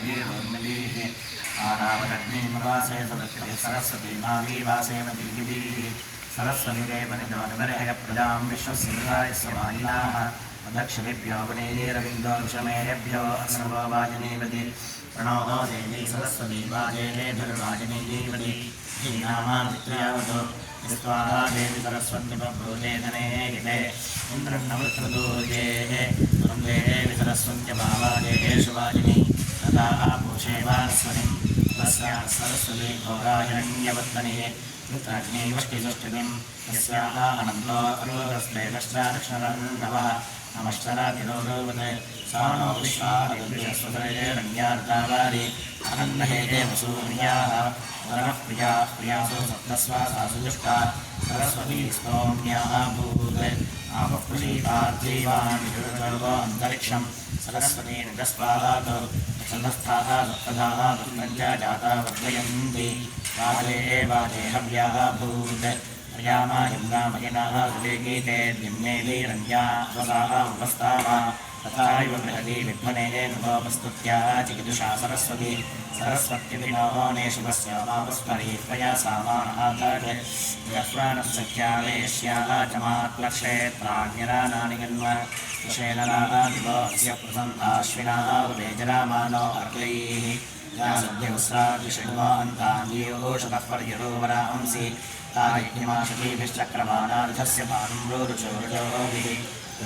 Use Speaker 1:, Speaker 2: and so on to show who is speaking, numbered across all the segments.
Speaker 1: वीरोन्नवीः आनावदग्निवासे सदस्ये सरस्वती मावीवासे मदीः सरस्वतीरेव निजोनिमर्हय प्रजां विश्वस्य समाहिनाः दक्षिणेभ्यो गुणैरविन्दोषमेभ्यो सर्वो वाजनेवति प्रणो देवी सरस्वती वाजेभिर्वाजने जीवति धीनामादित्यावतो स्वाहा देवी सरस्वत्यब्रूतेधने गिते इन्द्रन्नवृत्रदूर्ये वन्दे देवी सरस्वत्यभावाजे शुभाजिनी तथा पूषे वास्वनिं तस्याः सरस्वती घोराहिरण्यवर्तने रुद्राग्निवष्टिसुष्टितिं यस्याः अनन्तो अरूरस्ते दक्षिणादक्षिणरन्नवः नमश्चरातिरोगवत् सा नो विश्वादिशस्वतरेरण्यार्तावारि अनन्नहेते वसूर्याः वरनः प्रियाः प्रियासु सप्तस्वासासु दुष्टा सरस्वती स्तोम्याः भूत् आपः प्रसीतार्जीवान् विजुर्गर्वो अन्तरिक्षं सरस्वती निजस्वाहात् छन्दस्थाः सप्तधाः दुर्गञ्जा जाता वर्धयन्ति वाजे वाजे हव्याः भूत् प्रयामा यम्नामयिनाः सुवेगीते द्युम्ने वीरण्या वसाः उपस्ताः तथैव बृहती विध्वने नभोपस्तुत्याः चिकितुषा सरस्वती सरस्वत्यभिनोने शुभस्यामापस्परी त्वया सामानः यह्वानसख्यावेश्याः च मात्लक्षे प्राज्ञरानानि गन्व कुशेलरादिवस्य प्रसन्ताश्विनाः वेजरामानो अर्कैः सद्यवस्रादिषण्वान्ताङ्गीयोषतः पर्यरोवरांसि तायज्ञमाशतीभिश्चक्रमाणार्धस्य भानुं रोरुचोरुजोभिः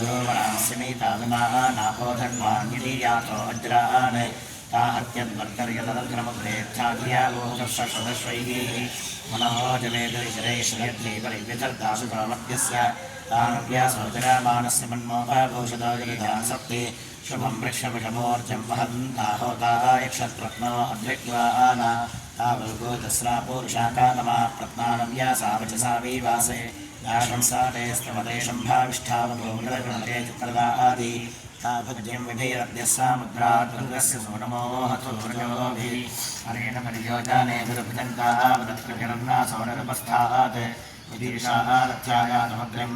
Speaker 1: रोवरांस्य नीताविमाः नापोधन्वान्यलीयातो वज्रान् ता अत्यद्वर्तर्यतदग्रमुद्रेच्छाधियागोहश्वश्वैः मनोजवेदरिशरैश्वर्यद्यै परिव्यथर्दासु प्रमत्यस्य तानव्यासोजरामानस्य मन्मोहाभूषतो जगदान् सप्ति शुभं वृक्षविषमोर्जं वहन्ताहोताः यक्षत्रत्नो अद्रिक्त्वाना तावल्गोतस्रा पूरुषाकातमा प्रत्नानव्यासावचसा वीवासे याशंसाते स्तवदेशं भाविष्ठावभूमिरगुणते चित्रदा आदि ताभज्यं विभेरद्यः सामुद्राद्रुगस्य सोनमोहतोर्योभिः हरेण परियोजाने दुर्भुजन्ताः वदत्कृतिरन्नासो निरुपस्थात् विदीर्षाः रथ्यायातमग्रं